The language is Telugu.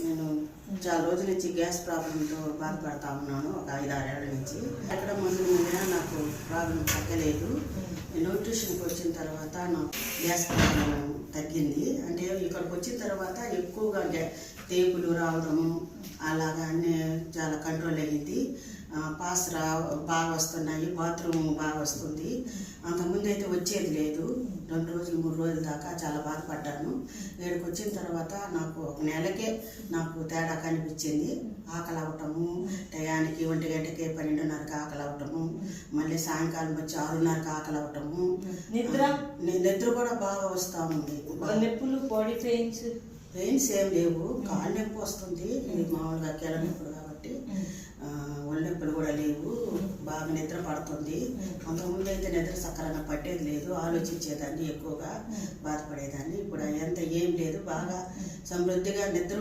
నేను చాలా రోజుల నుంచి గ్యాస్ ప్రాబ్లంతో బాధపడతా ఉన్నాను. ఒక 5-6 ఏళ్ల నుంచి ఎక్కడ మందులు మింగినా నాకు ప్రాబ్లం తగ్గలేదు. న్యూట్రిషన్కి వచ్చిన తర్వాత నాకు గ్యాస్ ప్రాబ్లం తగ్గింది. అంటే ఇక్కడికి వచ్చిన తర్వాత ఎక్కువగా తేపులు రావడము అలాగా అన్నీ చాలా కంట్రోల్ అయ్యింది. పాస్ బాగా వస్తున్నాయి, బాత్రూమ్ బాగా వస్తుంది. అంతకుముందు అయితే వచ్చేది లేదు. 2 రోజులు 3 రోజుల దాకా చాలా బాధపడ్డాను. ఇక్కడికి వచ్చిన తర్వాత నాకు ఒక నెలకే నాకు తేడా కనిపించింది. ఆకలి అవ్వటము, టయానికి 1 గంటకి 12:30కి ఆకలి అవ్వటము, మళ్ళీ సాయంకాలం వచ్చి 6:30కి ఆకలి అవ్వటము, నిద్ర కూడా బాగా వస్తూ ఉంది. నొప్పులు, బాడీ పెయిన్స్ ఏం లేవు. కాళ్ళ నొప్పి వస్తుంది, ఇది మామూలుగా కీళ్ళ నొప్పులు కాబట్టి. ఒళ్ళు నొప్పులు కూడా లేవు. బాగా నిద్ర పడుతుంది. అంతకుముందు అయితే నిద్ర సక్రమంగా పట్టేది లేదు. ఆలోచించేదాన్ని, ఎక్కువగా బాధపడేదాన్ని. ఇప్పుడు అంత ఏం లేదు. బాగా సమృద్ధిగా నిద్ర